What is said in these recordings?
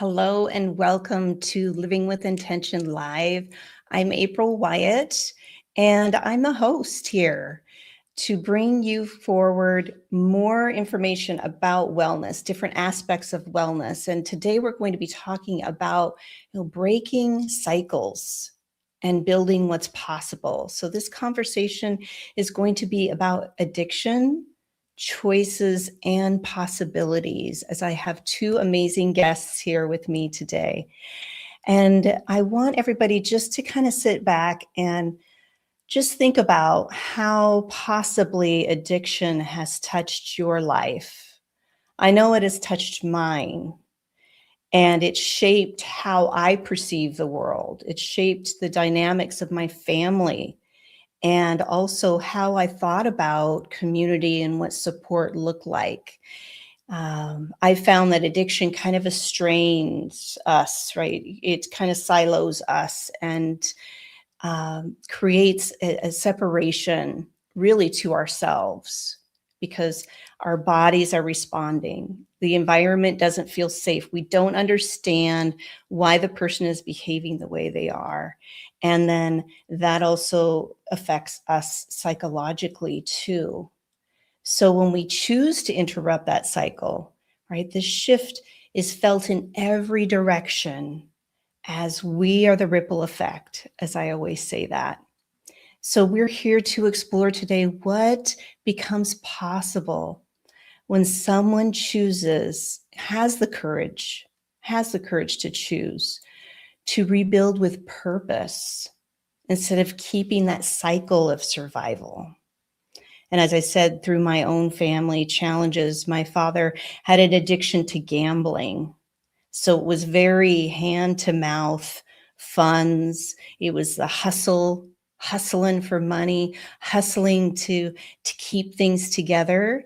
Hello and welcome to Living with Intention Live. I'm April Wyatt, and I'm the host here to bring you forward more information about wellness, different aspects of wellness. And today we're going to be talking about breaking cycles and building what's possible. So this conversation is going to be about addiction, choices, and possibilities, as I have two amazing guests here with me today. And I want everybody just to kind of sit back and just think about how possibly addiction has touched your life. I know it has touched mine, and it shaped how I perceive the world. It shaped the dynamics of my family and also how I thought about community and what support looked like. I found that addiction kind of estranges us, right? It kind of silos us and creates a separation really to ourselves because our bodies are responding. The environment doesn't feel safe. We don't understand why the person is behaving the way they are. And then that also affects us psychologically too. So when we choose to interrupt that cycle, right, the shift is felt in every direction as we are the ripple effect, as I always say that. So we're here to explore today what becomes possible when someone has the courage to choose to rebuild with purpose instead of keeping that cycle of survival. And as I said, through my own family challenges, my father had an addiction to gambling. So it was very hand to mouth funds. It was the hustling for money, hustling to keep things together.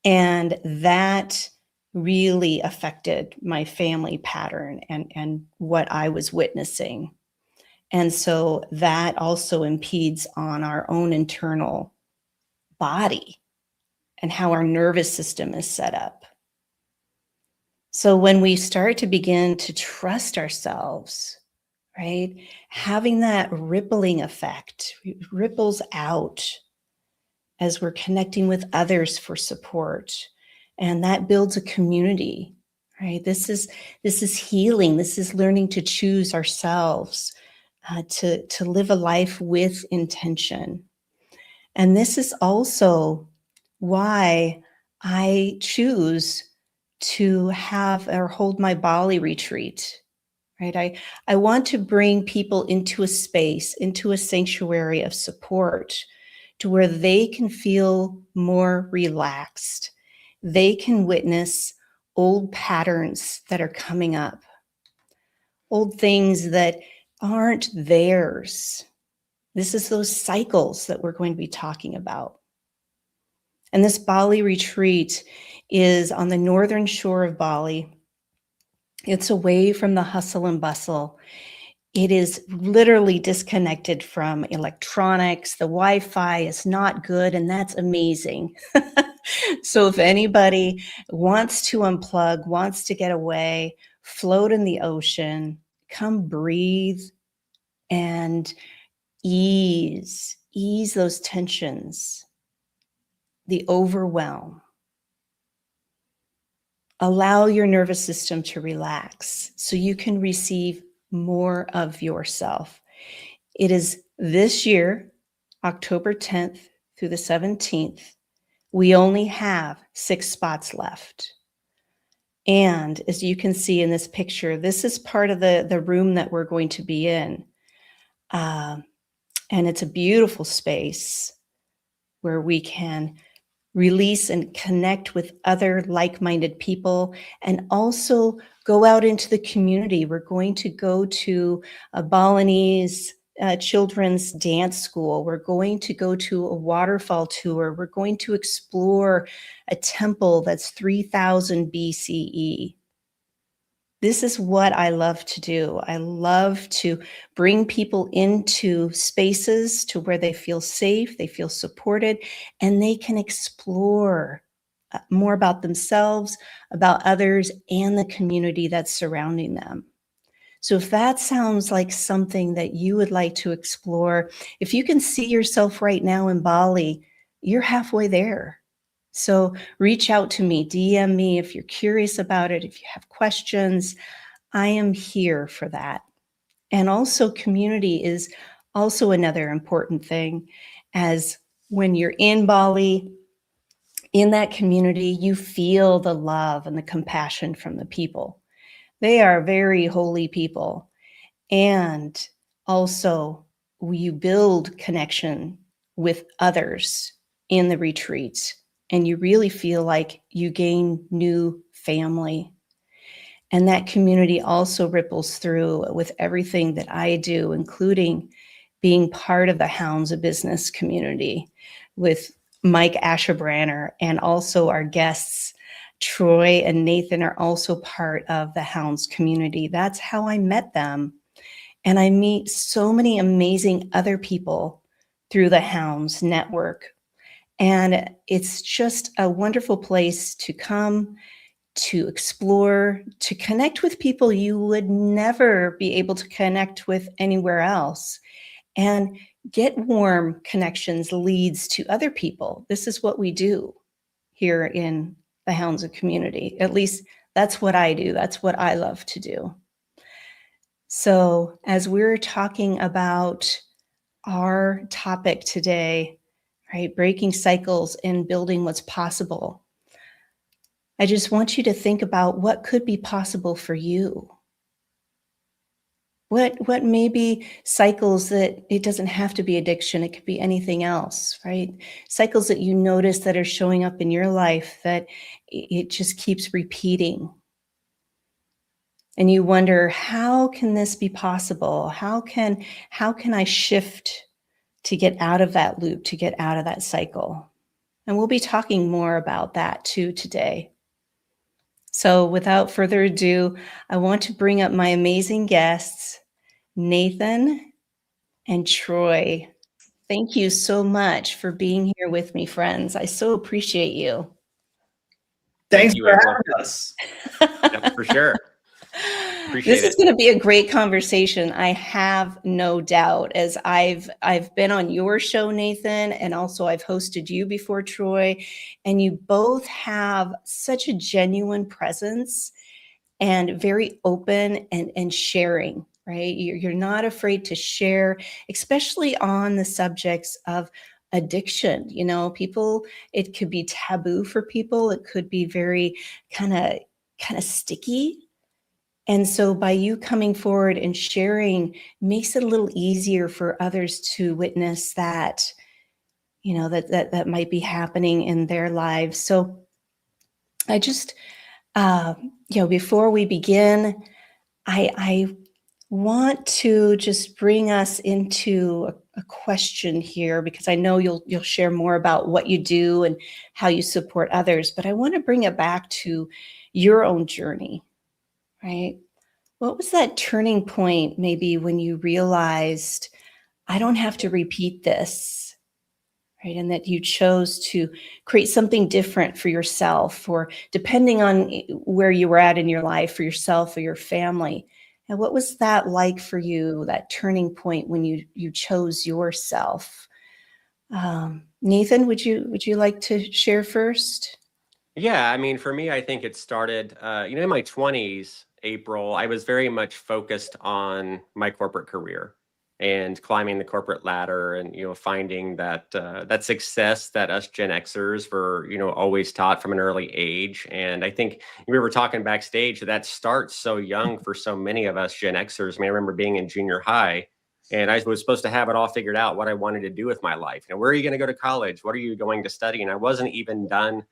And that really affected my family pattern and what I was witnessing. And so that also impedes on our own internal body and how our nervous system is set up. So when we start to begin to trust ourselves, right, having that rippling effect ripples out as we're connecting with others for support, and that builds a community, right? This is healing. This is learning to choose ourselves, to live a life with intention. And this is also why I choose to have or hold my Bali retreat, right? I want to bring people into a space, into a sanctuary of support to where they can feel more relaxed. They can witness old patterns that are coming up, old things that aren't theirs. This is those cycles that we're going to be talking about. And this Bali retreat is on the northern shore of Bali. It's away from the hustle and bustle. It is literally disconnected from electronics. The Wi-Fi is not good, and that's amazing. So if anybody wants to unplug, wants to get away, float in the ocean, come breathe and ease those tensions, the overwhelm. Allow your nervous system to relax so you can receive more of yourself. It is this year, October 10th through the 17th. We only have 6 spots left. And as you can see in this picture, this is part of the room that we're going to be in. And it's a beautiful space where we can release and connect with other like-minded people and also go out into the community. We're going to go to a Balinese children's dance school. We're going to go to a waterfall tour. We're going to explore a temple that's 3000 BCE. This is what I love to do. I love to bring people into spaces to where they feel safe, they feel supported, and they can explore more about themselves, about others, and the community that's surrounding them. So if that sounds like something that you would like to explore, if you can see yourself right now in Bali, you're halfway there. So reach out to me, DM me if you're curious about it, if you have questions. I am here for that. And also, community is also another important thing, as when you're in Bali, in that community, you feel the love and the compassion from the people. They are very holy people. And also, you build connection with others in the retreats, and you really feel like you gain new family. And that community also ripples through with everything that I do, including being part of the Hounds of Business community with Mike Asherbranner, and also our guests, Troy and Nathan, are also part of the Hounds community. That's how I met them. And I meet so many amazing other people through the Hounds network. And it's just a wonderful place to come, to explore, to connect with people you would never be able to connect with anywhere else. And get warm connections leads to other people. This is what we do here in the Hounds of Community. At least that's what I do. That's what I love to do. So as we're talking about our topic today, right, breaking cycles and building what's possible, I just want you to think about what could be possible for you. What may be cycles that it doesn't have to be addiction, it could be anything else, right? Cycles that you notice that are showing up in your life that it just keeps repeating. And you wonder, how can this be possible? How can I shift to get out of that loop, to get out of that cycle? And we'll be talking more about that too today. So without further ado, I want to bring up my amazing guests, Nathan and Troy. Thank you so much for being here with me, friends. I so appreciate you. Thanks for having us. Yeah, for sure. Appreciate This is going to be a great conversation. I have no doubt, as I've been on your show, Nathan, and also I've hosted you before, Troy, and you both have such a genuine presence and very open and sharing, right? You're not afraid to share, especially on the subjects of addiction. You know, people, it could be taboo for people. It could be very kind of sticky. And so by you coming forward and sharing makes it a little easier for others to witness that, you know, that might be happening in their lives. So I just, before we begin, I want to just bring us into a question here, because I know you'll share more about what you do and how you support others, but I want to bring it back to your own journey, right? What was that turning point maybe when you realized, I don't have to repeat this, right? And that you chose to create something different for yourself, or depending on where you were at in your life, for yourself or your family. And what was that like for you, that turning point when you chose yourself? Nathan, would you like to share first? Yeah, I mean, for me, I think it started, in my 20s, April, I was very much focused on my corporate career and climbing the corporate ladder, and, finding that that success that us Gen Xers were, always taught from an early age. And I think we were talking backstage that starts so young for so many of us Gen Xers. I mean, I remember being in junior high, and I was supposed to have it all figured out what I wanted to do with my life. Where are you going to go to college? What are you going to study? And I wasn't even done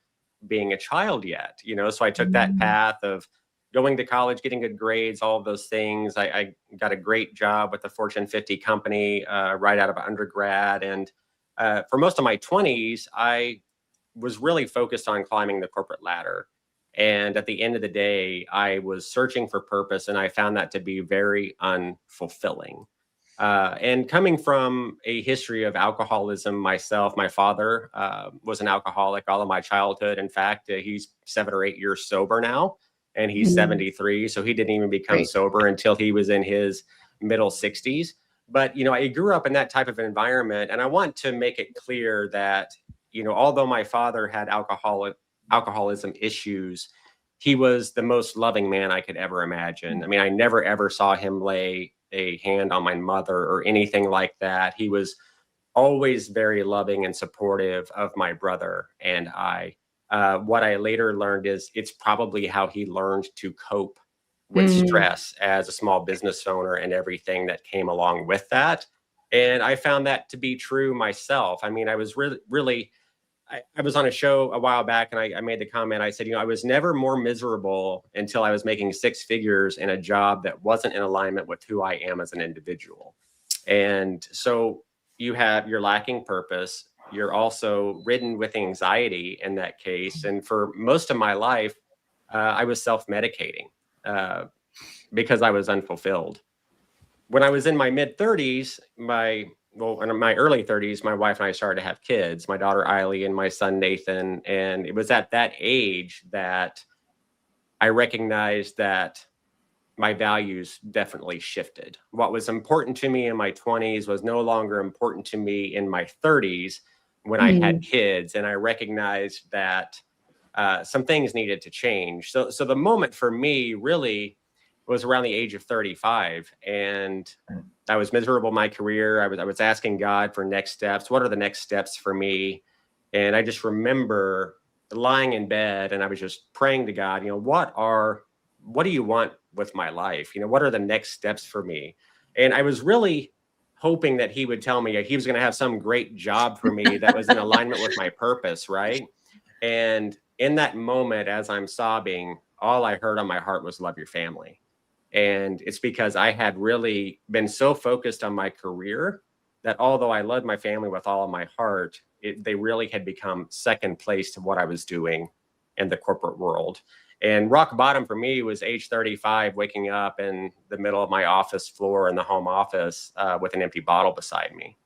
being a child yet, so I took that path of going to college, getting good grades, all of those things. I got a great job with a Fortune 50 company right out of undergrad. And for most of my 20s, I was really focused on climbing the corporate ladder. And at the end of the day, I was searching for purpose, and I found that to be very unfulfilling. And coming from a history of alcoholism myself, my father was an alcoholic all of my childhood. In fact, he's 7 or 8 years sober now, and he's Mm. 73. So he didn't even become Great. sober until he was in his middle 60s. But, I grew up in that type of environment. And I want to make it clear that, although my father had alcoholism issues, he was the most loving man I could ever imagine. I mean, I never ever saw him lay a hand on my mother or anything like that. He was always very loving and supportive of my brother and I. What I later learned is it's probably how he learned to cope with Mm. stress as a small business owner and everything that came along with that. And I found that to be true myself. I mean, I was really I was on a show a while back and I made the comment. I said, I was never more miserable until I was making six figures in a job that wasn't in alignment with who I am as an individual. And so you're lacking purpose. You're also ridden with anxiety in that case. And for most of my life, I was self-medicating because I was unfulfilled. When I was in my mid 30s, in my early 30s, my wife and I started to have kids, my daughter Eiley and my son Nathan. And it was at that age that I recognized that my values definitely shifted. What was important to me in my 20s was no longer important to me in my 30s when I had kids. And I recognized that some things needed to change. So the moment for me really was around the age of 35. And I was miserable in my career. I was asking God for next steps. What are the next steps for me? And I just remember lying in bed and I was just praying to God, what do you want with my life? What are the next steps for me? And I was really hoping that he would tell me he was going to have some great job for me that was in alignment with my purpose, right? And in that moment, as I'm sobbing, all I heard on my heart was love your family. And it's because I had really been so focused on my career that although I loved my family with all of my heart, they really had become second place to what I was doing in the corporate world. And rock bottom for me was age 35, waking up in the middle of my office floor in the home office with an empty bottle beside me.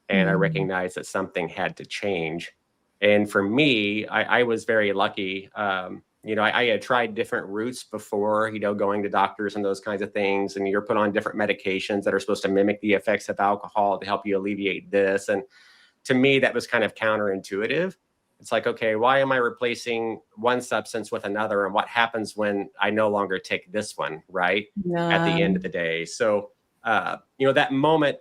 And I recognized that something had to change. And for me, I was very lucky. I had tried different routes before, going to doctors and those kinds of things. And you're put on different medications that are supposed to mimic the effects of alcohol to help you alleviate this. And to me, that was kind of counterintuitive. It's like, okay, why am I replacing one substance with another? And what happens when I no longer take this one, right? At the end of the day. So, that moment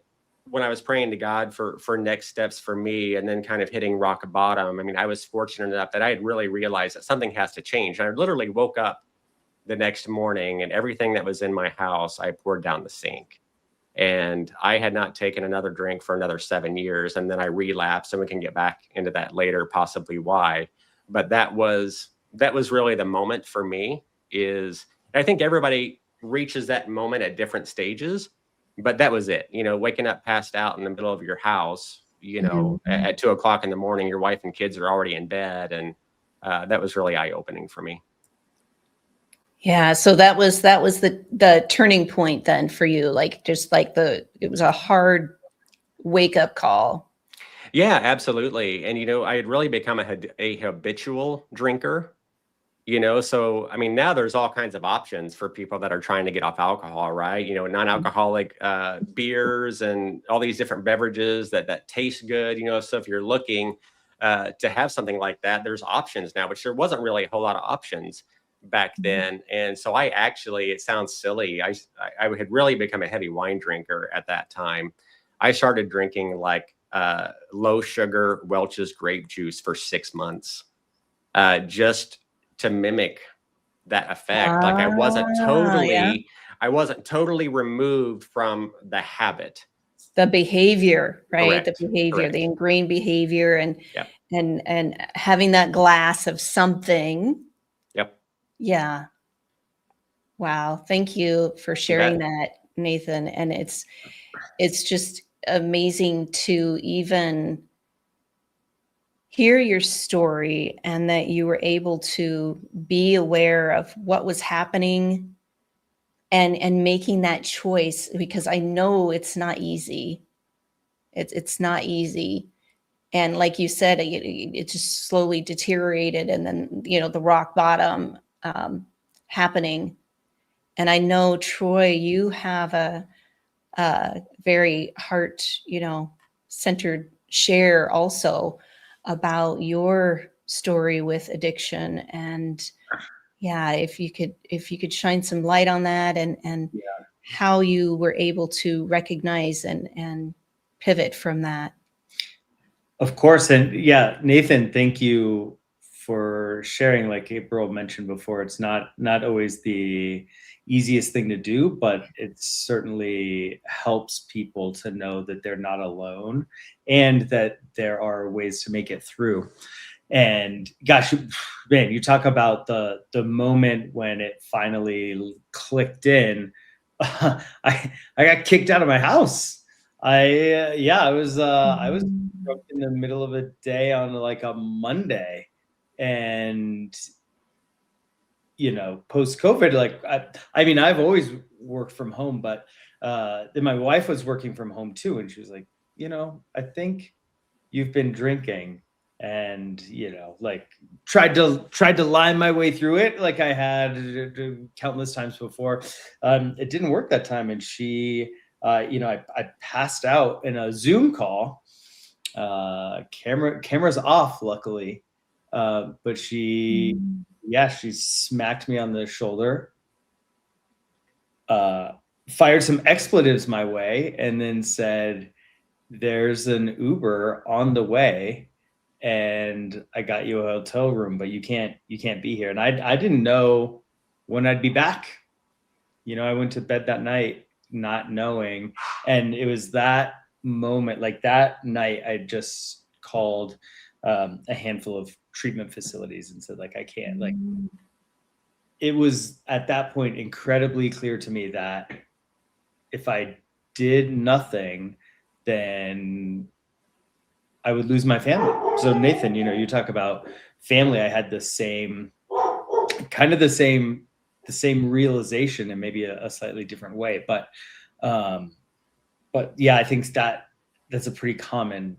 when I was praying to God for next steps for me and then kind of hitting rock bottom, I mean, I was fortunate enough that I had really realized that something has to change. And I literally woke up the next morning and everything that was in my house, I poured down the sink. And I had not taken another drink for another 7 years. And then I relapsed, and we can get back into that later, possibly why. But that was really the moment for me. I think everybody reaches that moment at different stages, but that was it. Waking up passed out in the middle of your house, at 2 o'clock in the morning, your wife and kids are already in bed. And that was really eye-opening for me. Yeah, so that was the turning point then for you, it was a hard wake up call. Yeah, absolutely. And I had really become a habitual drinker. So I mean, now there's all kinds of options for people that are trying to get off alcohol, right? Non-alcoholic beers and all these different beverages that taste good. So if you're looking to have something like that, there's options now, which there wasn't really a whole lot of options back then. And so I actually, it sounds silly, I had really become a heavy wine drinker at that time. I started drinking like low sugar Welch's grape juice for 6 months, just to mimic that effect. Like I wasn't totally removed from the habit. The behavior, right? Correct. The behavior, Correct. the ingrained behavior, and Yep. and having that glass of something. Yep. Yeah. Wow. Thank you for sharing that, Nathan. And it's just amazing to even hear your story and that you were able to be aware of what was happening and making that choice, because I know it's not easy. It's not easy. And like you said, it just slowly deteriorated, and then, the rock bottom happening. And I know, Troy, you have a very heart, centered share also about your story with addiction. And yeah, if you could shine some light on that, and how you were able to recognize and pivot from that. Of course. And yeah, Nathan, thank you for sharing. Like April mentioned before, it's not always the easiest thing to do, but it certainly helps people to know that they're not alone and that there are ways to make it through. And gosh, man, you talk about the moment when it finally clicked in. I got kicked out of my house. I was in the middle of a day on like a Monday, and post COVID, like I mean, I've always worked from home, but then my wife was working from home too, and she was like, I think you've been drinking. And like tried to line my way through it like I had countless times before. It didn't work that time, and she I passed out in a Zoom call, cameras off luckily, but she smacked me on the shoulder, fired some expletives my way, and then said, "There's an Uber on the way, and I got you a hotel room, but you can't be here." And I didn't know when I'd be back. I went to bed that night not knowing. And it was that moment, like that night, I just called a handful of treatment facilities and said, like, I can't, like, it was at that point incredibly clear to me that if I did nothing, then I would lose my family. So Nathan, you talk about family. I had the same realization, and maybe a slightly different way. But yeah, I think that's a pretty common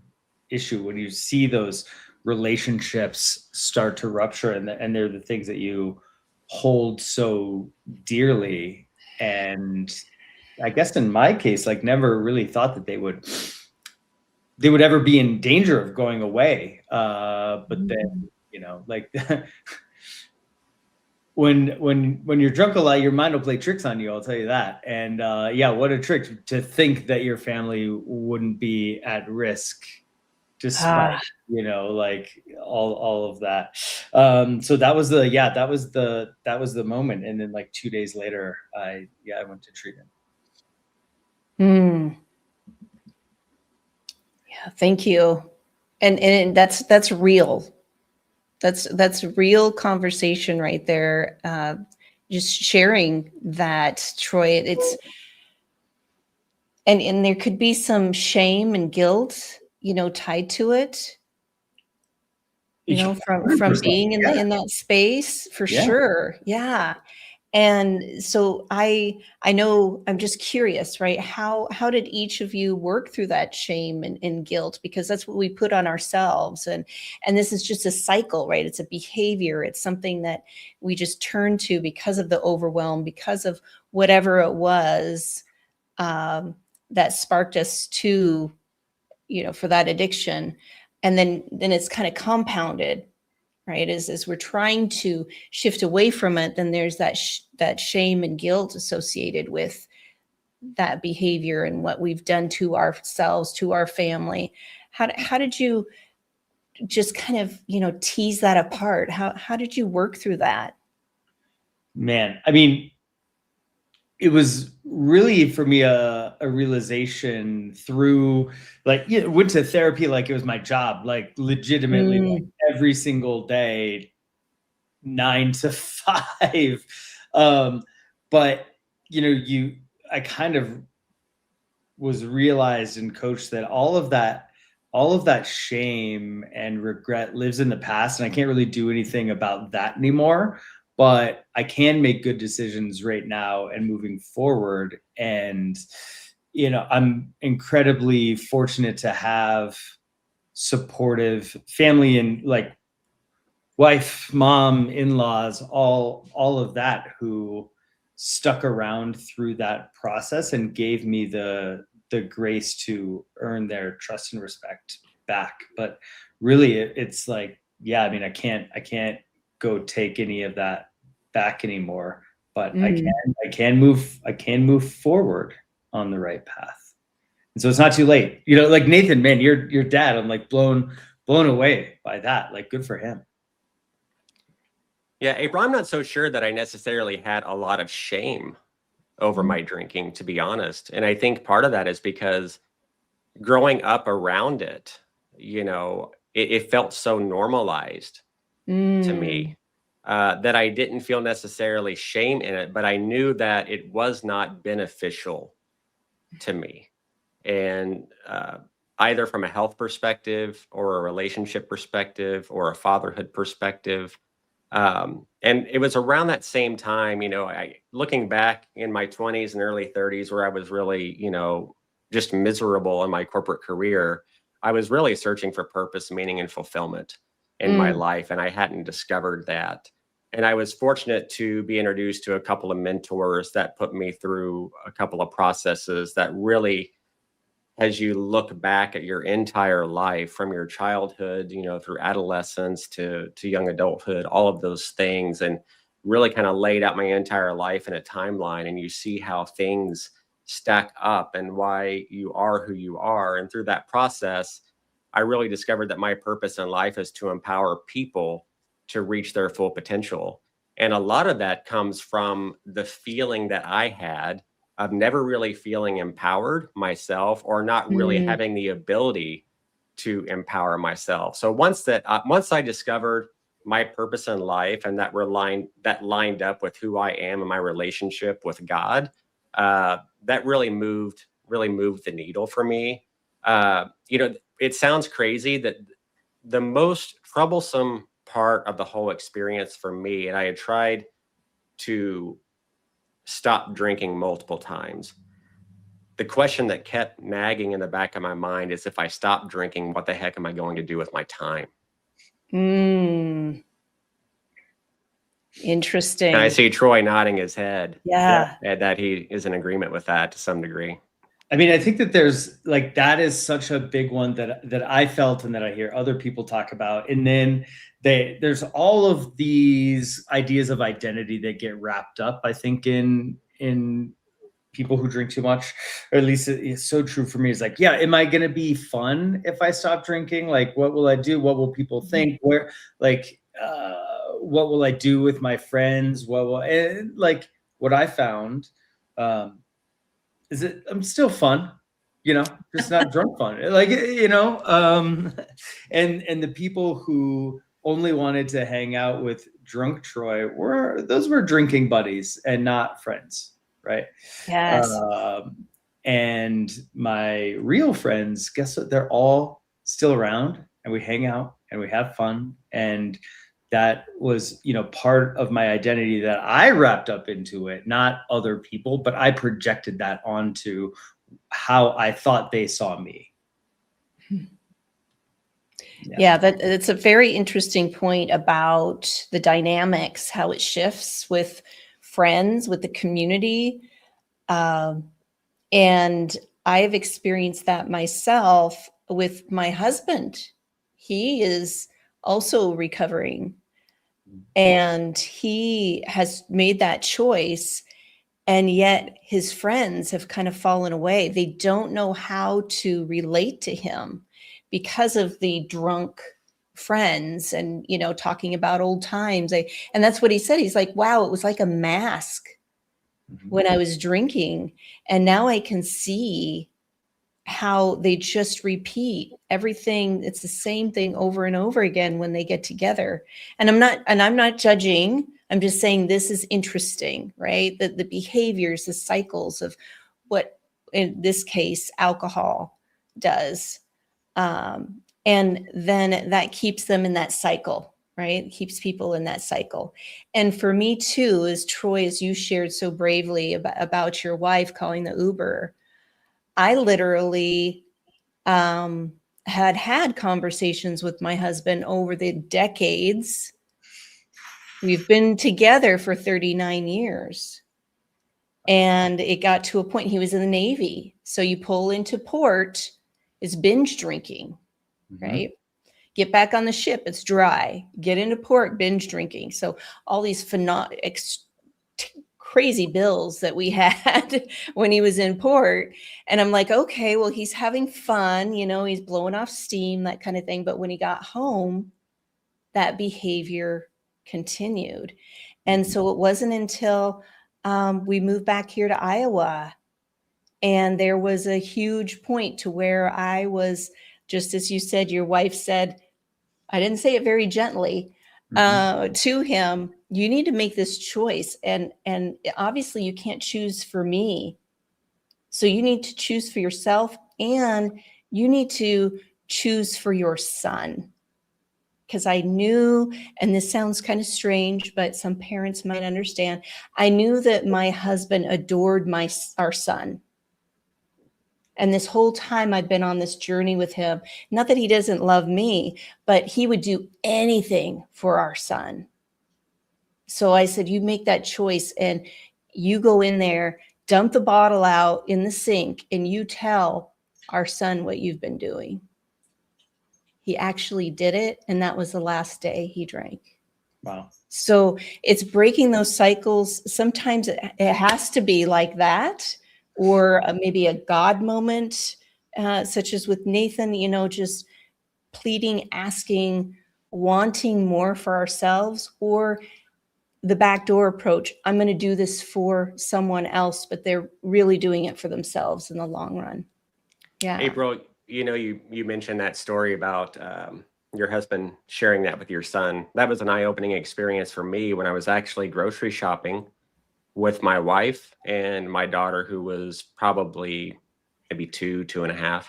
issue when you see those relationships start to rupture, and they're the things that you hold so dearly. And I guess in my case, like, never really thought that they would ever be in danger of going away. But then, like when you're drunk a lot, your mind will play tricks on you. I'll tell you that. And yeah, what a trick to think that your family wouldn't be at risk, despite like all of that. So that was the moment. And then like 2 days later, I went to treatment. Yeah, thank you. And that's real. That's real conversation right there. Just sharing that, Troy. It's and there could be some shame and guilt, tied to it. From being in that space, for sure. Yeah. And so I know, I'm just curious, right? How did each of you work through that shame and guilt? Because that's what we put on ourselves. And this is just a cycle, right? It's a behavior. It's something that we just turn to because of the overwhelm, because of whatever it was that sparked us to, for that addiction. And then it's kind of compounded, right? As we're trying to shift away from it, then there's that shame and guilt associated with that behavior and what we've done to ourselves, to our family. How did you just kind of, tease that apart? How did you work through that? Man, I mean, it was really for me a realization through, like, went to therapy like it was my job, like legitimately, like every single day, 9 to 5. But I kind of was realized and coached that all of that shame and regret lives in the past, and I can't really do anything about that anymore. but I can make good decisions right now and moving forward. And, I'm incredibly fortunate to have supportive family and like wife, mom, in-laws, all of that, who stuck around through that process and gave me the grace to earn their trust and respect back. But really, it's like, yeah, I mean, I can't go take any of that back anymore, but I can move forward on the right path. And so it's not too late. Like Nathan, man, your dad, I'm like blown away by that. Like, good for him. Yeah, April, I'm not so sure that I necessarily had a lot of shame over my drinking, to be honest. And I think part of that is because growing up around it, it felt so normalized to me that I didn't feel necessarily shame in it, but I knew that it was not beneficial to me. And either from a health perspective or a relationship perspective or a fatherhood perspective. And it was around that same time, looking back in my 20s and early 30s, where I was really, just miserable in my corporate career, I was really searching for purpose, meaning, and fulfillment in my life. And I hadn't discovered that. And I was fortunate to be introduced to a couple of mentors that put me through a couple of processes that really, as you look back at your entire life, from your childhood, through adolescence to young adulthood, all of those things, and really kind of laid out my entire life in a timeline, and you see how things stack up and why you are who you are. And through that process, I really discovered that my purpose in life is to empower people to reach their full potential. And a lot of that comes from the feeling that I had of never really feeling empowered myself, or not really having the ability to empower myself. So once I discovered my purpose in life, and that lined up with who I am and my relationship with God, that really moved the needle for me. It sounds crazy that the most troublesome part of the whole experience for me, and I had tried to stop drinking multiple times. The question that kept nagging in the back of my mind is, if I stop drinking, what the heck am I going to do with my time? Interesting. And I see Troy nodding his head. Yeah. That he is in agreement with that to some degree. I mean, I think that there's like, that is such a big one that I felt and that I hear other people talk about. And then there's all of these ideas of identity that get wrapped up, I think, in people who drink too much, or at least it's so true for me. It's like, yeah, am I going to be fun if I stop drinking? Like, what will I do? What will people think? What will I do with my friends? And like, what I found, is it, I'm still fun, just not drunk fun. Like, and the people who only wanted to hang out with drunk Troy were drinking buddies and not friends. Right. Yes. And my real friends, guess what? They're all still around, and we hang out and we have fun. And that was, part of my identity that I wrapped up into it, not other people, but I projected that onto how I thought they saw me. Yeah, that's a very interesting point about the dynamics, how it shifts with friends, with the community. And I've experienced that myself with my husband. He is also recovering, and he has made that choice. And yet his friends have kind of fallen away. They don't know how to relate to him because of the drunk friends and, talking about old times. And that's what he said. He's like, wow, it was like a mask when I was drinking. And now I can see how they just repeat everything. It's the same thing over and over again when they get together. And I'm not judging. I'm just saying this is interesting, right? The behaviors, the cycles of what, in this case, alcohol does. And then that keeps them in that cycle, right? It keeps people in that cycle. And for me too, as Troy, as you shared so bravely about your wife calling the Uber, I literally had conversations with my husband over the decades. We've been together for 39 years. And it got to a point, he was in the Navy. So you pull into port, it's binge drinking, right? Get back on the ship, it's dry. Get into port, binge drinking. So all these crazy bills that we had when he was in port. And I'm like, okay, well, he's having fun, he's blowing off steam, that kind of thing. But when he got home, that behavior continued. And so it wasn't until we moved back here to Iowa, and there was a huge point to where I was, just as you said, your wife said, I didn't say it very gently, to him, you need to make this choice. And obviously you can't choose for me. So you need to choose for yourself, and you need to choose for your son. Because I knew, and this sounds kind of strange, but some parents might understand, I knew that my husband adored our son. And this whole time I've been on this journey with him, not that he doesn't love me, but he would do anything for our son. So I said, you make that choice, and you go in there, dump the bottle out in the sink, and you tell our son what you've been doing. He actually did it, and that was the last day he drank. Wow. So it's breaking those cycles. Sometimes it has to be like that, or maybe a God moment, such as with Nathan, just pleading, asking, wanting more for ourselves, or the backdoor approach. I'm going to do this for someone else, but they're really doing it for themselves in the long run. Yeah. April, you mentioned that story about your husband sharing that with your son. That was an eye-opening experience for me when I was actually grocery shopping with my wife and my daughter, who was probably maybe 2.5.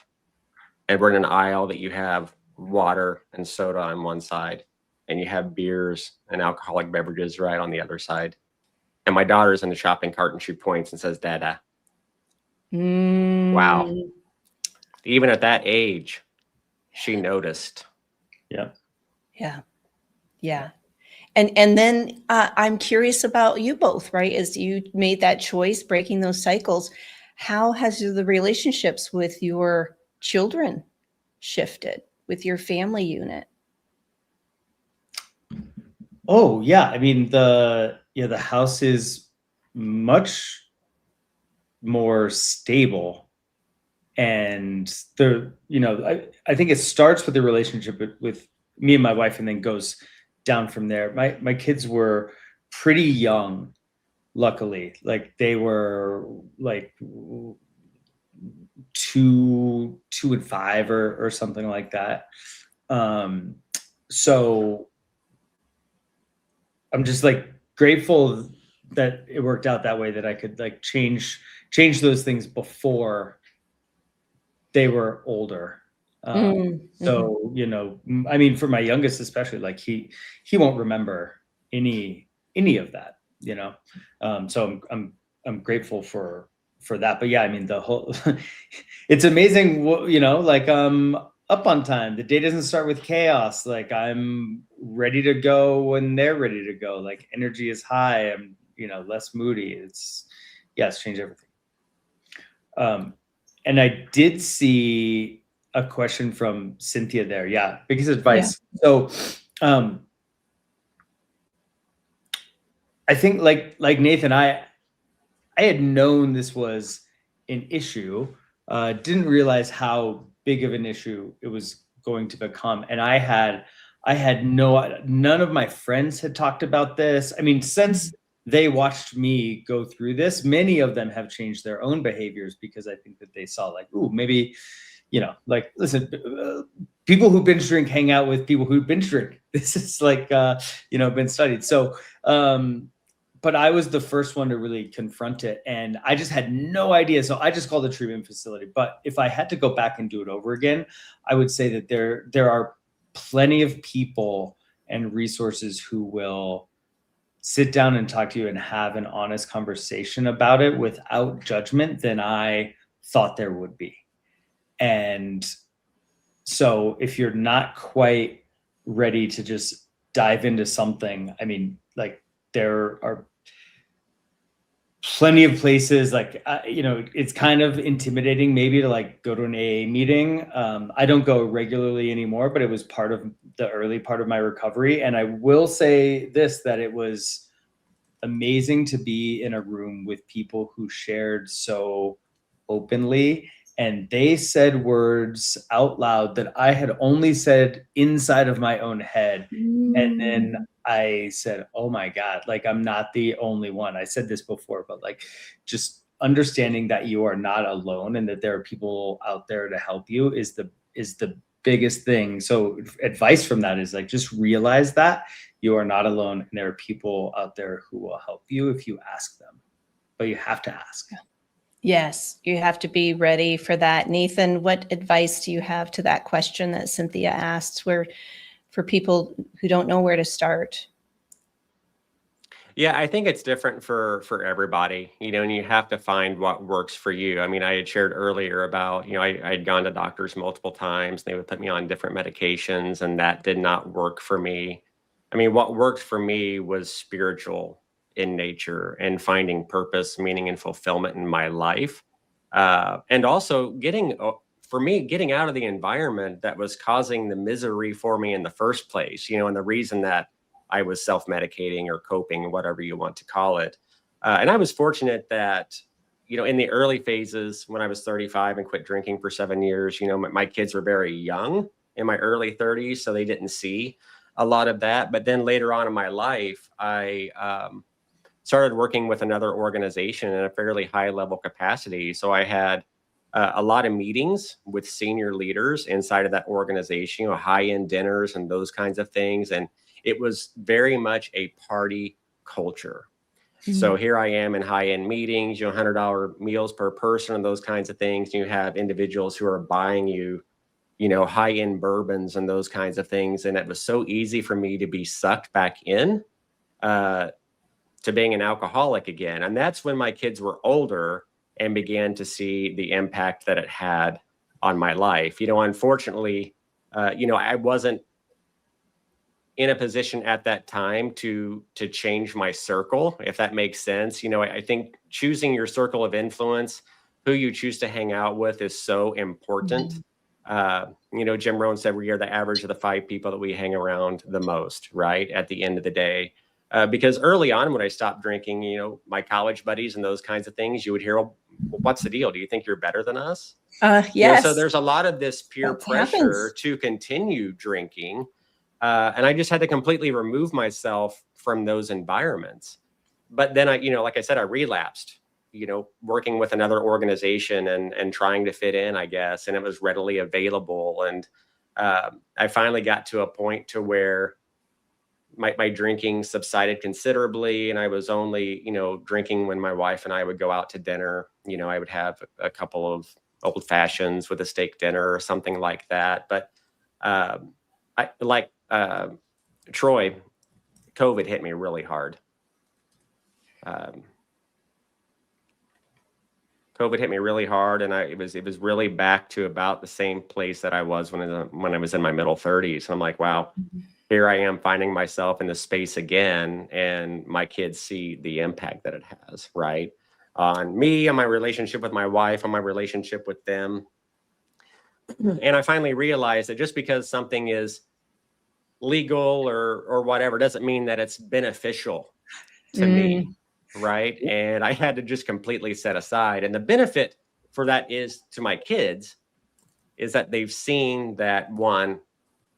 And we're in an aisle that you have water and soda on one side, and you have beers and alcoholic beverages right on the other side. And my daughter's in the shopping cart, and she points and says, "Dada." Wow. Even at that age, she noticed. Yeah. And then I'm curious about you both, right? As you made that choice, breaking those cycles, how has the relationships with your children shifted, with your family unit? Oh yeah. I mean, the house is much more stable. And I think it starts with the relationship with me and my wife, and then goes down from there. My kids were pretty young, luckily. Like they were like 2 and 5 or something like that. So I'm just like grateful that it worked out that way, that I could like change those things before they were older. So, I mean, for my youngest, especially, like he won't remember any of that, so I'm grateful for that. But yeah, I mean, the whole, it's amazing, like I'm up on time. The day doesn't start with chaos. Like I'm ready to go when they're ready to go. Like energy is high. I'm, less moody. It's changed everything. And I did see a question from Cynthia there. Yeah, biggest advice. Yeah. So I think like Nathan, I had known this was an issue, didn't realize how big of an issue it was going to become. And I had none of my friends had talked about this. I mean, since they watched me go through this, many of them have changed their own behaviors, because I think that they saw like, ooh, maybe, like, listen, people who binge drink hang out with people who binge drink. This is like, been studied. So, but I was the first one to really confront it, and I just had no idea. So I just called the treatment facility. But if I had to go back and do it over again, I would say that there are plenty of people and resources who will sit down and talk to you and have an honest conversation about it without judgment than I thought there would be. And so if you're not quite ready to just dive into something, I mean, like, there are plenty of places, like, it's kind of intimidating maybe to like go to an AA meeting. I don't go regularly anymore, but it was part of the early part of my recovery. And I will say this, that it was amazing to be in a room with people who shared so openly, and they said words out loud that I had only said inside of my own head. And then I said, oh my God, like, I'm not the only one. I said this before, but like, just understanding that you are not alone and that there are people out there to help you is the biggest thing. So advice from that is like, just realize that you are not alone and there are people out there who will help you if you ask them, but you have to ask. Yes, you have to be ready for that. Nathan, what advice do you have to that question that Cynthia asked, where for people who don't know where to start? Yeah, I think it's different for everybody, and you have to find what works for you. I mean, I had shared earlier about, I had gone to doctors multiple times. They would put me on different medications, and that did not work for me. I mean, what worked for me was spiritual in nature and finding purpose, meaning, and fulfillment in my life. And also getting out of the environment that was causing the misery for me in the first place, and the reason that I was self-medicating or coping, whatever you want to call it. And I was fortunate that, in the early phases when I was 35 and quit drinking for 7 years, my kids were very young, in my early 30s, so they didn't see a lot of that. But then later on in my life, I started working with another organization in a fairly high level capacity. So I had a lot of meetings with senior leaders inside of that organization, high-end dinners and those kinds of things. And it was very much a party culture. Mm-hmm. So here I am in high-end meetings, $100 meals per person and those kinds of things. You have individuals who are buying you, high-end bourbons and those kinds of things. And it was so easy for me to be sucked back in to being an alcoholic again. And that's when my kids were older and began to see the impact that it had on my life. Unfortunately, I wasn't in a position at that time to change my circle, if that makes sense. I think choosing your circle of influence, who you choose to hang out with, is so important. Mm-hmm. Jim Rohn said we are the average of the 5 people that we hang around the most, right? At the end of the day. Because early on when I stopped drinking, my college buddies and those kinds of things, you would hear, well, what's the deal? Do you think you're better than us? Yes. So there's a lot of this peer pressure to continue drinking. And I just had to completely remove myself from those environments. But then I, like I said, I relapsed, working with another organization and trying to fit in, I guess. And it was readily available. And I finally got to a point to where my drinking subsided considerably. And I was only, drinking when my wife and I would go out to dinner. I would have a couple of old fashions with a steak dinner or something like that. But Troy, COVID hit me really hard. COVID hit me really hard, and it was really back to about the same place that I was when I was in my middle 30s. And I'm like, wow, here I am finding myself in this space again, and my kids see the impact that it has, right, on me, on my relationship with my wife, on my relationship with them. And I finally realized that just because something is legal or whatever doesn't mean that it's beneficial to me, right? And I had to just completely set aside. And the benefit for that is to my kids is that they've seen that, one,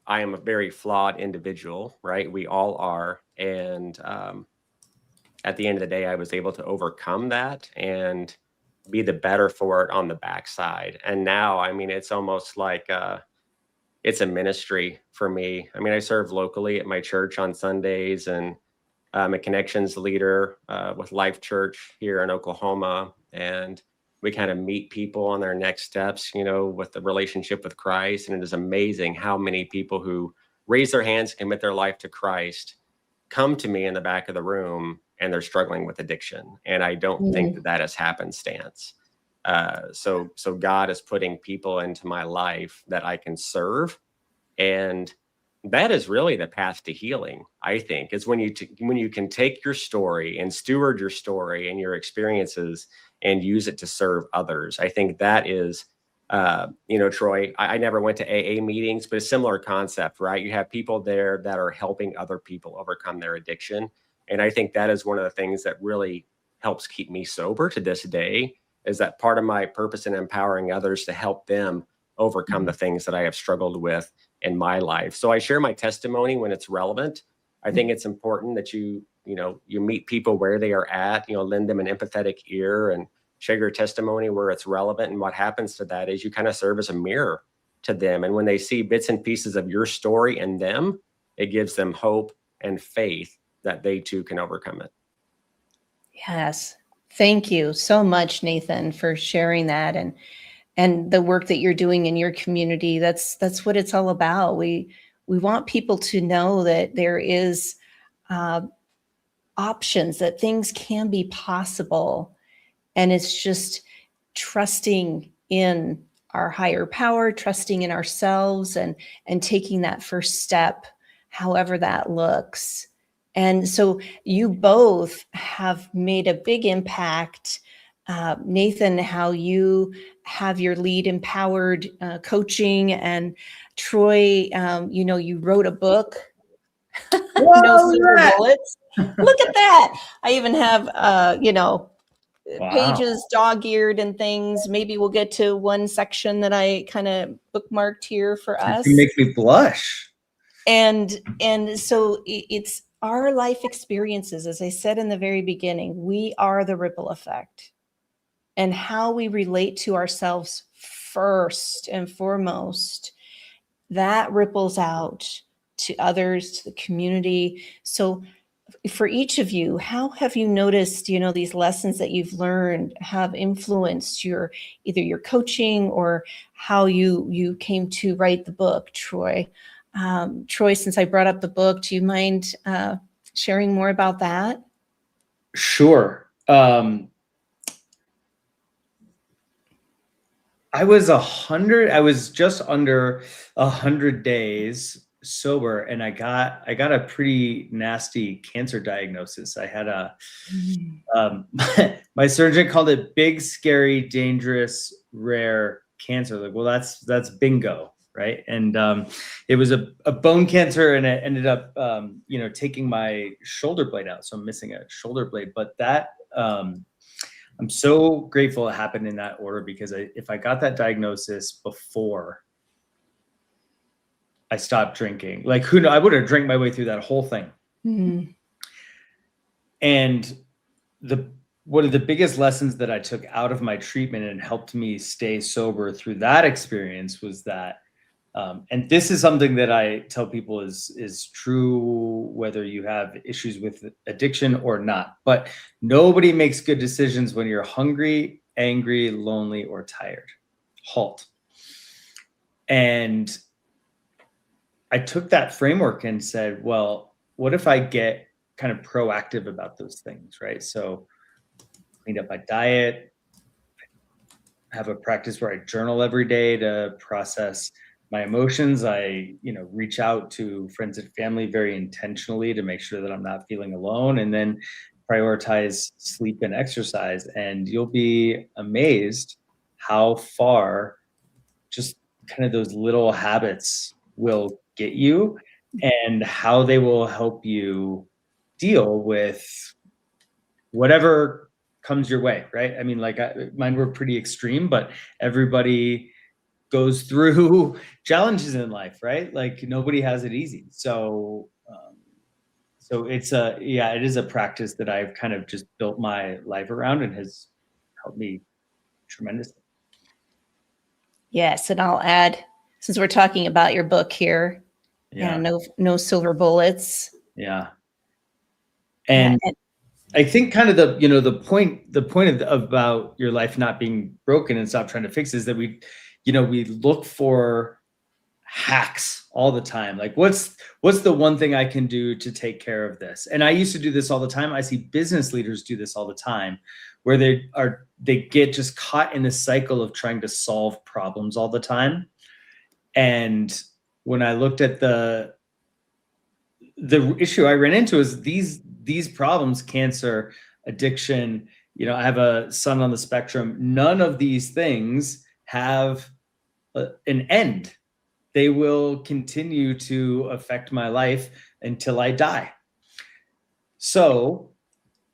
I am a very flawed individual, right? We all are. And at the end of the day, I was able to overcome that and be the better for it on the backside. And now, I mean, it's almost like it's a ministry for me. I mean, I serve locally at my church on Sundays, and I'm a connections leader with Life Church here in Oklahoma. And we kind of meet people on their next steps, with the relationship with Christ. And it is amazing how many people who raise their hands, commit their life to Christ, come to me in the back of the room and they're struggling with addiction. And I don't think that is happenstance. So God is putting people into my life that I can serve. And that is really the path to healing, I think, is when you can take your story and steward your story and your experiences and use it to serve others. I think that is, Troy, I never went to AA meetings, but a similar concept, right? You have people there that are helping other people overcome their addiction. And I think that is one of the things that really helps keep me sober to this day, is that part of my purpose in empowering others to help them overcome the things that I have struggled with in my life. So I share my testimony when it's relevant. I think it's important that you meet people where they are at, lend them an empathetic ear and share your testimony where it's relevant. And what happens to that is you kind of serve as a mirror to them. And when they see bits and pieces of your story in them, it gives them hope and faith that they too can overcome it. Yes. Thank you so much, Nathan, for sharing that and the work that you're doing in your community. That's what it's all about. We want people to know that there is options, that things can be possible. And it's just trusting in our higher power, trusting in ourselves and taking that first step, however that looks. And so you both have made a big impact. Nathan, how you have your Lead Empowered coaching, and Troy, you wrote a book, No Silver Bullets. Look at that. I even have, pages dog-eared and things. Maybe we'll get to one section that I kind of bookmarked here for us. You make me blush. And so it's our life experiences. As I said in the very beginning, we are the ripple effect, and how we relate to ourselves first and foremost, that ripples out to others, to the community. So for each of you, how have you noticed, these lessons that you've learned have influenced either your coaching or how you came to write the book, Troy? Troy, since I brought up the book, do you mind sharing more about that? Sure. I was just under 100 days sober, and I got a pretty nasty cancer diagnosis. I had my surgeon called it big, scary, dangerous, rare cancer. Like, well, that's bingo. Right. And it was a bone cancer, and it ended up, taking my shoulder blade out. So I'm missing a shoulder blade. But that I'm so grateful it happened in that order, because if I got that diagnosis before I stopped drinking, like, who knows, I would have drank my way through that whole thing. Mm-hmm. And one of the biggest lessons that I took out of my treatment and helped me stay sober through that experience was that, and this is something that I tell people is true whether you have issues with addiction or not, but nobody makes good decisions when you're hungry, angry, lonely, or tired. Halt. And I took that framework and said, well, what if I get kind of proactive about those things, right? So cleaned up my diet, have a practice where I journal every day to process my emotions. I, reach out to friends and family very intentionally to make sure that I'm not feeling alone, and then prioritize sleep and exercise. And you'll be amazed how far just kind of those little habits will get you, and how they will help you deal with whatever comes your way, right? I mean, mine were pretty extreme, but everybody goes through challenges in life, right? Like, nobody has it easy. So it is a practice that I've kind of just built my life around and has helped me tremendously. Yes. And I'll add, since we're talking about your book here, no silver bullets. Yeah. And I think kind of the point about your life not being broken and stop trying to fix is that we look for hacks all the time. Like what's the one thing I can do to take care of this? And I used to do this all the time. I see business leaders do this all the time, where they get just caught in this cycle of trying to solve problems all the time. And when I looked at the issue I ran into is these problems, cancer, addiction, I have a son on the spectrum. None of these things have an end. They will continue to affect my life until I die. So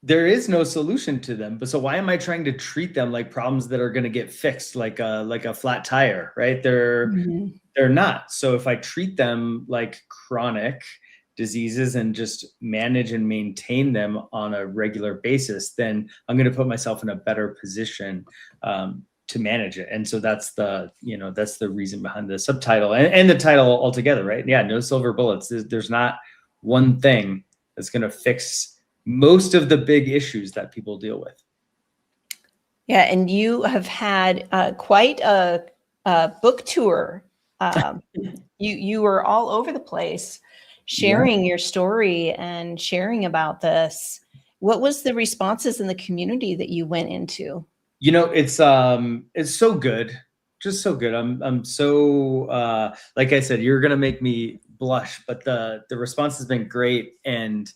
there is no solution to them. But so why am I trying to treat them like problems that are going to get fixed, like a flat tire, right? They're not. So if I treat them like chronic diseases and just manage and maintain them on a regular basis, then I'm going to put myself in a better position to manage it. And so that's the reason behind the subtitle and the title altogether, right? Yeah, no silver bullets. There's not one thing that's going to fix most of the big issues that people deal with. Yeah, and you have had quite a book tour. You were all over the place sharing your story and sharing about this. What was the responses in the community that you went into? It's so good, just so good. I'm so like I said, you're gonna make me blush, but the response has been great, and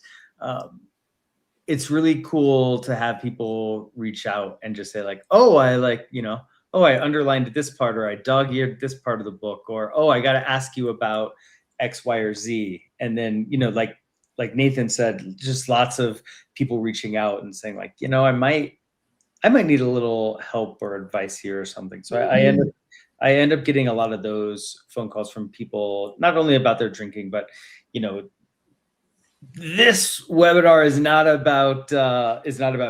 it's really cool to have people reach out and just say like, oh, I underlined this part, or I dog-eared this part of the book, or oh, I got to ask you about X, Y, or Z, and then like Nathan said, just lots of people reaching out and saying like, I might need a little help or advice here or something. So I end up getting a lot of those phone calls from people, not only about their drinking, but this webinar is not about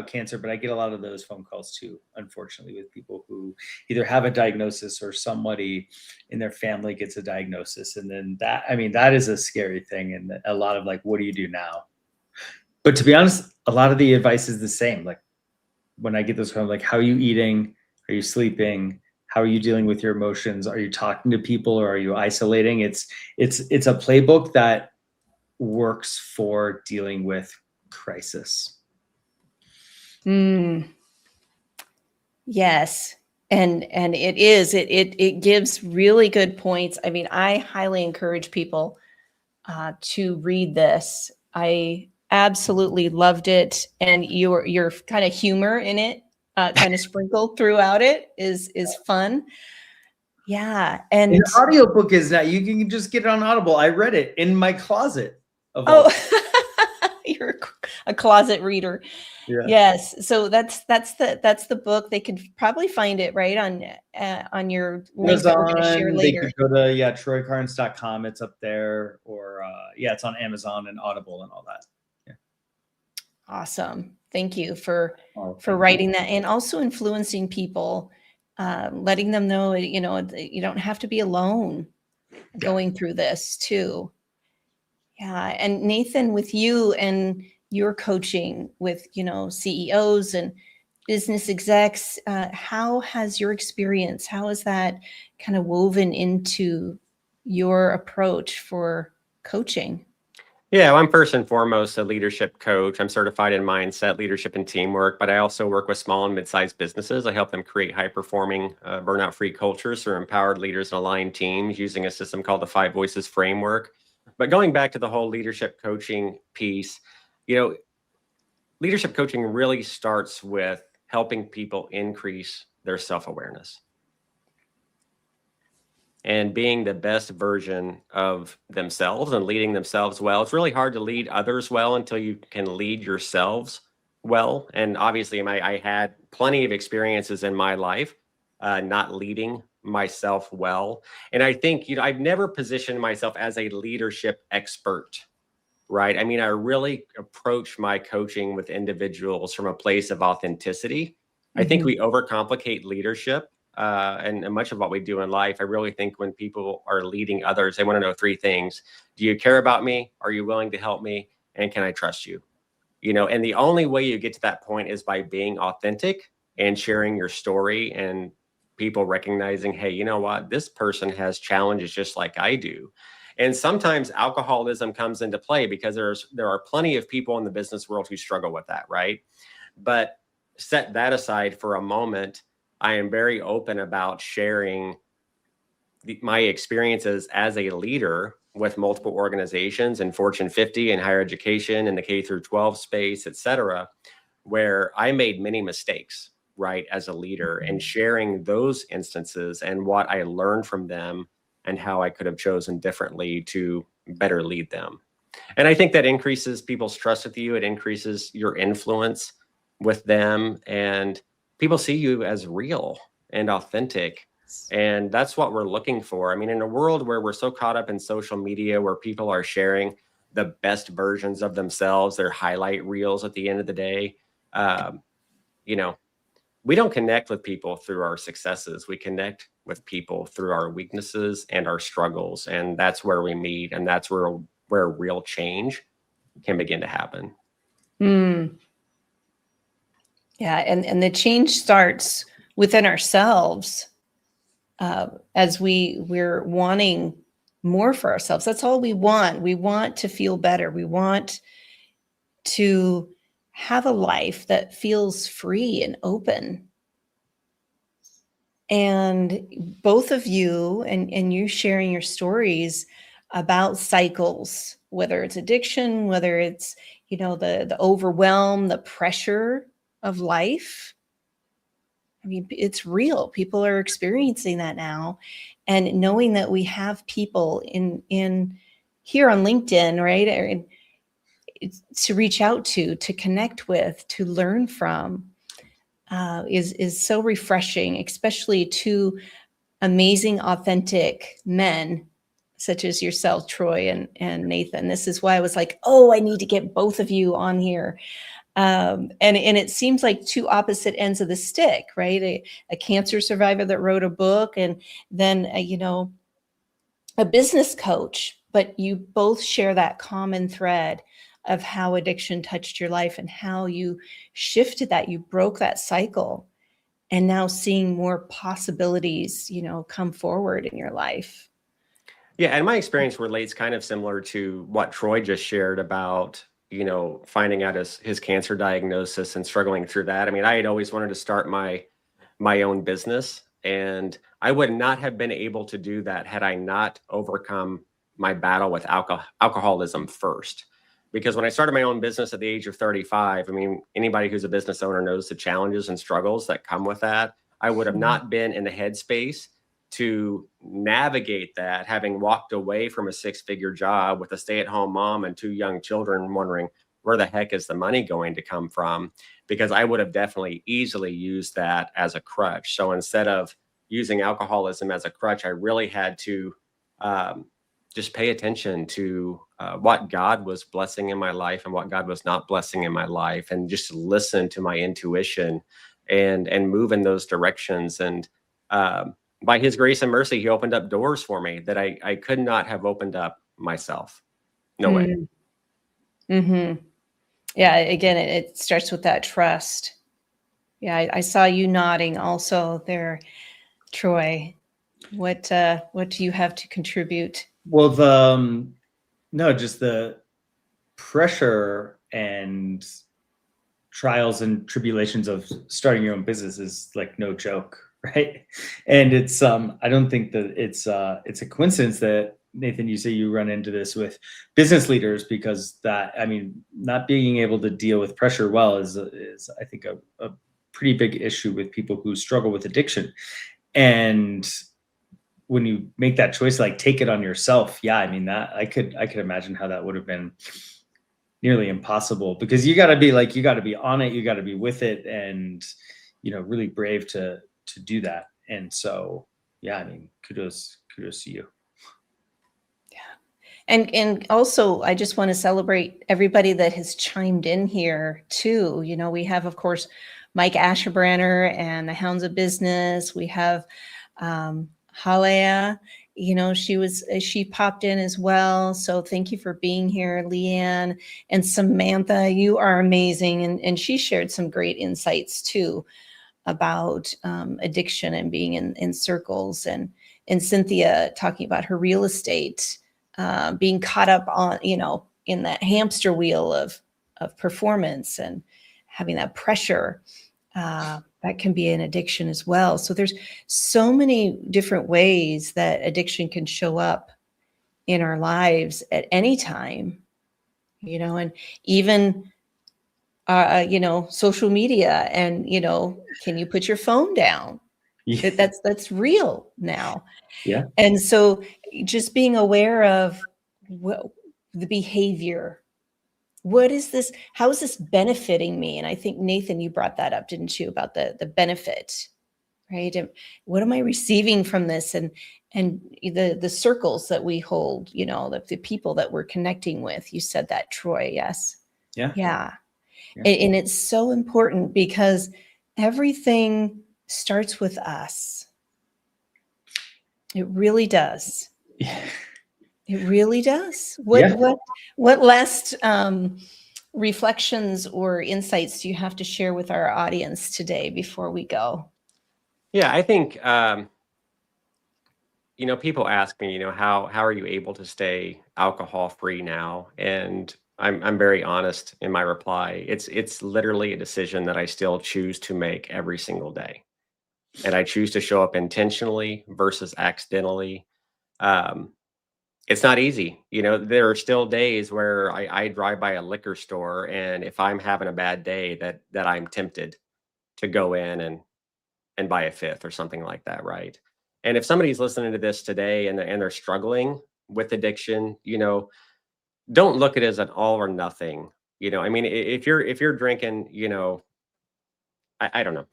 cancer, but I get a lot of those phone calls too, unfortunately, with people who either have a diagnosis or somebody in their family gets a diagnosis. And then that is a scary thing. And a lot of like, what do you do now? But to be honest, a lot of the advice is the same. Like when I get those calls, like, how are you eating? Are you sleeping? How are you dealing with your emotions? Are you talking to people, or are you isolating? It's a playbook that works for dealing with crisis. Yes. And it gives really good points. I mean, I highly encourage people to read this. I absolutely loved it. And your kind of humor in it, kind of sprinkled throughout it is fun. Yeah. And an audiobook is that you can just get it on Audible. I read it in my closet. You're a closet reader. Yeah. Yes. So that's the book. They could probably find it right on your link that we're going to share later. They could go to troycarnes.com. It's up there, or it's on Amazon and Audible and all that. Yeah. Awesome. Thank you for writing that, and also influencing people, letting them know, you don't have to be alone going through this too. Yeah. And Nathan, with you and your coaching with, CEOs and business execs, how has your experience, how is that kind of woven into your approach for coaching? Yeah, well, I'm first and foremost a leadership coach. I'm certified in mindset, leadership, and teamwork, but I also work with small and mid-sized businesses. I help them create high-performing, burnout-free cultures through empowered leaders and aligned teams using a system called the 5 Voices Framework. But going back to the whole leadership coaching piece, leadership coaching really starts with helping people increase their self-awareness and being the best version of themselves and leading themselves well. It's really hard to lead others well until you can lead yourselves well. And obviously, I had plenty of experiences in my life not leading myself well. And I think, I've never positioned myself as a leadership expert, right? I mean, I really approach my coaching with individuals from a place of authenticity. Mm-hmm. I think we overcomplicate leadership and much of what we do in life. I really think when people are leading others, they want to know 3 things. Do you care about me? Are you willing to help me? And can I trust you? And the only way you get to that point is by being authentic and sharing your story and people recognizing, hey, you know what, this person has challenges just like I do. And sometimes alcoholism comes into play because there are plenty of people in the business world who struggle with that, right? But set that aside for a moment. I am very open about sharing my experiences as a leader with multiple organizations in Fortune 50 and higher education in the K through 12 space, et cetera, where I made many mistakes, right, as a leader, and sharing those instances and what I learned from them and how I could have chosen differently to better lead them. And I think that increases people's trust with you. It increases your influence with them, and people see you as real and authentic. And that's what we're looking for. I mean, in a world where we're so caught up in social media, where people are sharing the best versions of themselves, their highlight reels at the end of the day, you know, we don't connect with people through our successes. We connect with people through our weaknesses and our struggles. And that's where we meet. And that's where real change can begin to happen. Mm. Yeah. And the change starts within ourselves. As we're wanting more for ourselves. That's all we want. We want to feel better. We want to have a life that feels free and open. And both of you and you sharing your stories about cycles, whether it's addiction, whether it's, the overwhelm, the pressure of life. I mean, it's real. People are experiencing that now. And knowing that we have people in here on LinkedIn, right? Or to reach out to connect with, to learn from, is so refreshing, especially to amazing, authentic men such as yourself, Troy and Nathan. This is why I was like, oh, I need to get both of you on here. And it seems like two opposite ends of the stick, right? A cancer survivor that wrote a book, and then a business coach, but you both share that common thread of how addiction touched your life and how you shifted that, you broke that cycle, and now seeing more possibilities, come forward in your life. Yeah, and my experience relates kind of similar to what Troy just shared about finding out his cancer diagnosis and struggling through that. I mean, I had always wanted to start my own business, and I would not have been able to do that had I not overcome my battle with alcoholism first. Because when I started my own business at the age of 35, I mean, anybody who's a business owner knows the challenges and struggles that come with that. I would have not been in the headspace to navigate that, having walked away from a 6-figure job with a stay-at-home mom and 2 young children, wondering where the heck is the money going to come from? Because I would have definitely easily used that as a crutch. So instead of using alcoholism as a crutch, I really had to just pay attention to what God was blessing in my life and what God was not blessing in my life, and just listen to my intuition and move in those directions. And by his grace and mercy, he opened up doors for me that I could not have opened up myself. No way. Mm-hmm. Yeah. Again, it starts with that trust. Yeah. I saw you nodding also there, Troy. What do you have to contribute? Well, just the pressure and trials and tribulations of starting your own business is like no joke, right? And it's I don't think that it's a coincidence that, Nathan, you say you run into this with business leaders, because not being able to deal with pressure well is I think a pretty big issue with people who struggle with addiction. And when you make that choice, like take it on yourself, that I could imagine how that would have been nearly impossible, because you got to be on it, you got to be with it, and really brave to do that. And so kudos to you. And also, I just want to celebrate everybody that has chimed in here too. We have, of course, Mike Asherbranner and the Hounds of Business. We have Halea, she popped in as well. So thank you for being here, Leanne. And Samantha, you are amazing. And she shared some great insights too. about addiction and being in circles, and Cynthia talking about her real estate, being caught up on, in that hamster wheel of performance and having that pressure. That can be an addiction as well. So there's so many different ways that addiction can show up in our lives at any time, and even social media, and can you put your phone down? Yeah. That's real now. Yeah. And so just being aware of the behavior. What is this? How is this benefiting me? And I think, Nathan, you brought that up, didn't you, about the benefit, right? And what am I receiving from this? And the circles that we hold, the people that we're connecting with. You said that, Troy. Yes. Yeah. Yeah. And it's so important, because everything starts with us. It really does. Yeah. It really does. What last reflections or insights do you have to share with our audience today before we go? Yeah, I think people ask me, how are you able to stay alcohol free now? And I'm very honest in my reply. It's literally a decision that I still choose to make every single day, and I choose to show up intentionally versus accidentally. It's not easy. There are still days where I drive by a liquor store, and if I'm having a bad day, that I'm tempted to go in and buy a fifth or something like that, right? And if somebody's listening to this today and they're struggling with addiction, don't look at it as an all or nothing. I mean, if you're drinking, I don't know.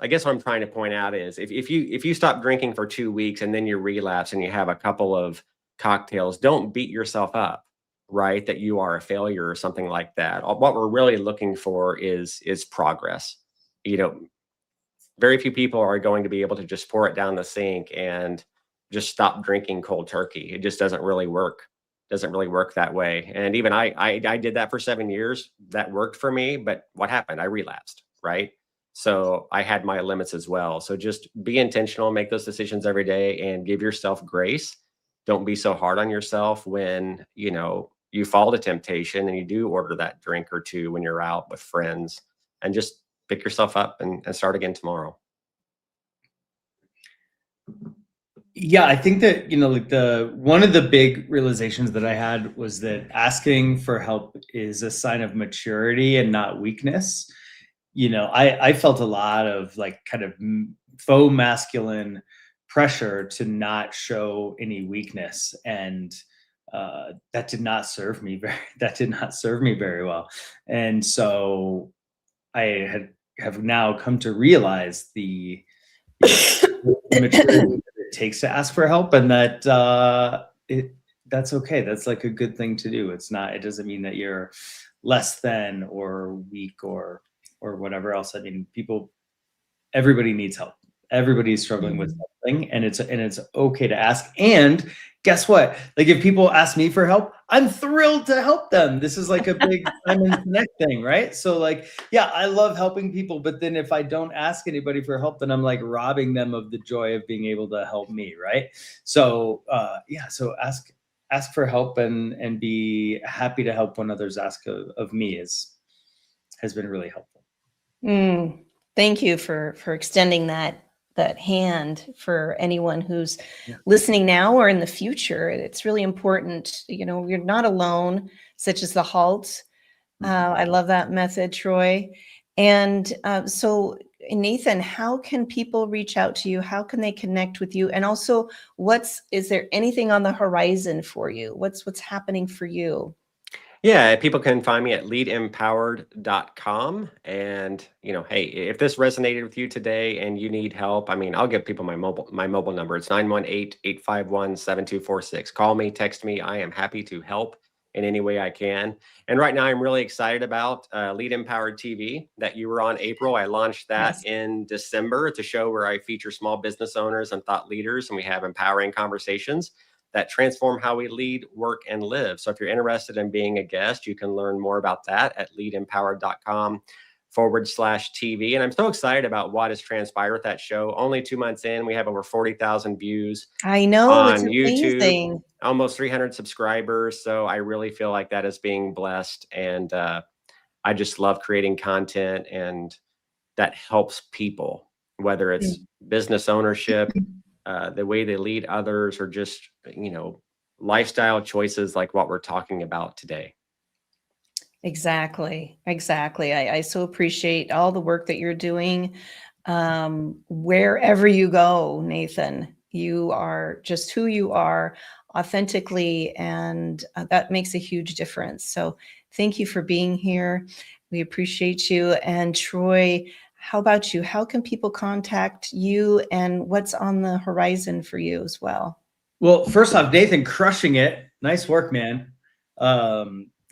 I guess what I'm trying to point out is if you stop drinking for 2 weeks and then you relapse and you have a couple of cocktails, don't beat yourself up, right? That you are a failure or something like that. What we're really looking for is progress. Very few people are going to be able to just pour it down the sink and just stop drinking cold turkey. It just doesn't really work. Doesn't really work that way. And even I did that for 7 years. That worked for me, but what happened? I relapsed, right? So I had my limits as well. So just be intentional, make those decisions every day, and give yourself grace. Don't be so hard on yourself when, you fall to temptation and you do order that drink or two when you're out with friends, and just pick yourself up and start again tomorrow. Yeah, I think that, one of the big realizations that I had was that asking for help is a sign of maturity and not weakness. I felt a lot of kind of faux masculine pressure to not show any weakness, and that did not serve me very well. And so I have now come to realize the maturity it takes to ask for help, and that that's okay. That's like a good thing to do. It doesn't mean that you're less than or weak or whatever else. I mean, everybody needs help. Everybody's struggling with something, and it's okay to ask. And guess what? If people ask me for help, I'm thrilled to help them. This is like a big Simon Sinek thing, right? So yeah, I love helping people, but then if I don't ask anybody for help, then I'm robbing them of the joy of being able to help me, right? So yeah, so ask for help and be happy to help when others ask of me has been really helpful. Thank you for extending that hand for anyone who's listening now or in the future. It's really important. You're not alone, such as the HALT. I love that method, Troy. And so, Nathan, how can people reach out to you? How can they connect with you? And also, is there anything on the horizon for you? What's happening for you? Yeah, people can find me at leadempowered.com. And, hey, if this resonated with you today and you need help, I'll give people my mobile number. It's 918-851-7246. Call me, text me. I am happy to help in any way I can. And right now I'm really excited about Lead Empowered TV that you were on, April. I launched that in December. It's a show where I feature small business owners and thought leaders, and we have empowering conversations that transform how we lead, work, and live. So if you're interested in being a guest, you can learn more about that at leadempowered.com. /TV. And I'm so excited about what has transpired with that show. Only 2 months in, we have over 40,000 views I know, it's on YouTube, amazing. almost 300 subscribers. So I really feel like that is being blessed. And I just love creating content and that helps people, whether it's business ownership, the way they lead others, or just, lifestyle choices like what we're talking about today. Exactly. I so appreciate all the work that you're doing. Wherever you go, Nathan, you are just who you are authentically, and that makes a huge difference. So thank you for being here. We appreciate you. And Troy, how about you? How can people contact you, and what's on the horizon for you as well? Well, first off, Nathan, crushing it. Nice work, man.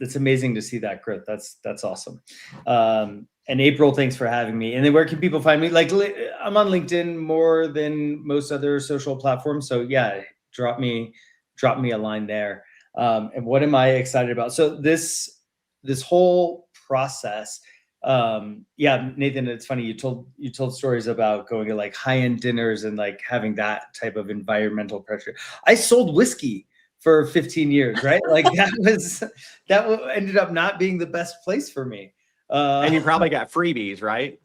It's amazing to see that growth. That's awesome. And April, thanks for having me. And then where can people find me? Like, I'm on LinkedIn more than most other social platforms. So yeah, drop me a line there. And what am I excited about? So this whole process, yeah, Nathan, it's funny. You told stories about going to like high-end dinners and like having that type of environmental pressure. I sold whiskey for 15 years, right? Like that ended up not being the best place for me. And you probably got freebies, right?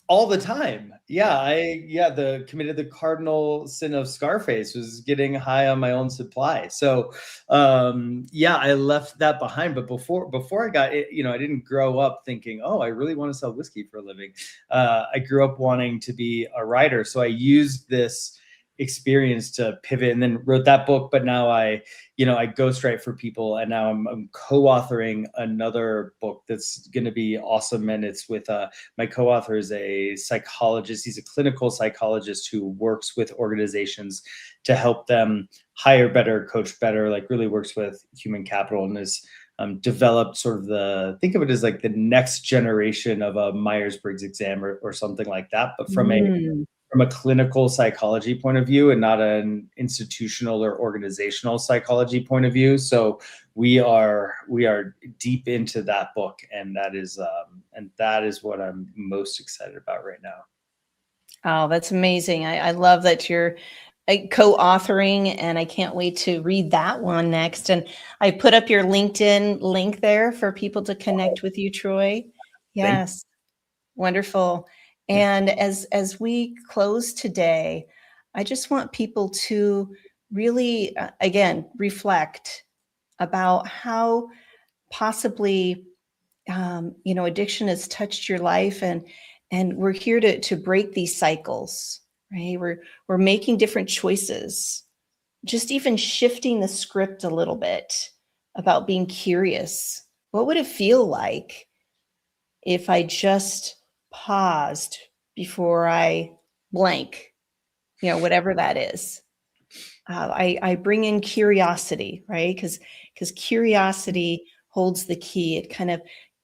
All the time. Yeah. Committed the cardinal sin of Scarface was getting high on my own supply. So, yeah, I left that behind. But before I got it, I didn't grow up thinking, oh, I really want to sell whiskey for a living. I grew up wanting to be a writer. So I used this experience to pivot and then wrote that book. But now I ghostwrite for people, and now I'm co-authoring another book that's going to be awesome. And it's with my co-author is a psychologist. He's a clinical psychologist who works with organizations to help them hire better, coach better, like really works with human capital, and has developed sort of think of it as like the next generation of a Myers-Briggs exam or something like that, but from a clinical psychology point of view and not an institutional or organizational psychology point of view. So we are deep into that book, and that is what I'm most excited about right now. Oh, that's amazing. I love that you're co-authoring, and I can't wait to read that one next. And I put up your LinkedIn link there for people to connect with you, Troy. Yes. Wonderful. And as we close today, I just want people to really, again, reflect about how possibly, addiction has touched your life, and we're here to break these cycles, right? We're making different choices, just even shifting the script a little bit about being curious. What would it feel like if I just paused before I blank, whatever that is? I bring in curiosity, right? Because curiosity holds the key. It kind of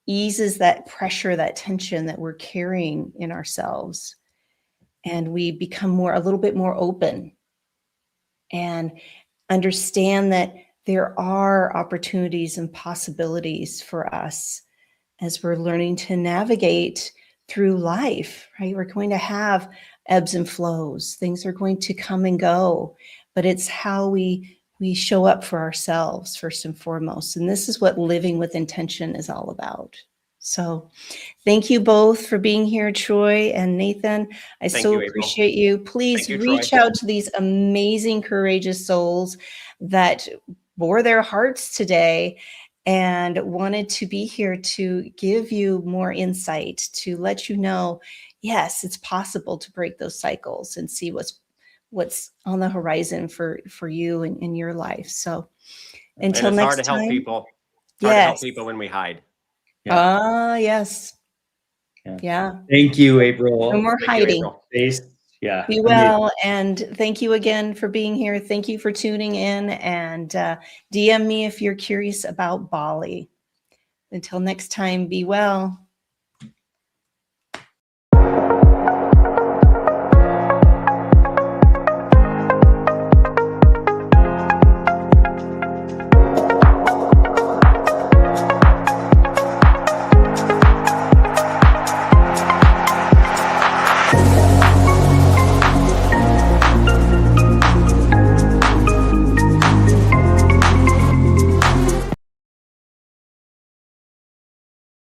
eases that pressure, that tension that we're carrying in ourselves. And we become a little bit more open and understand that there are opportunities and possibilities for us as we're learning to navigate through life, right? We're going to have ebbs and flows. Things are going to come and go, but it's how we show up for ourselves first and foremost. And this is what living with intention is all about. So thank you both for being here, Troy and Nathan. I so appreciate you. Please reach out to these amazing, courageous souls that bore their hearts today and wanted to be here to give you more insight, to let you know, yes, it's possible to break those cycles and see what's on the horizon for you and in your life. So until next time. It's hard to help people. It's hard to help people when we hide. Yes. Yeah. Thank you, April. No more hiding. Yeah. Be well. And thank you again for being here. Thank you for tuning in, and DM me if you're curious about Bali. Until next time, be well.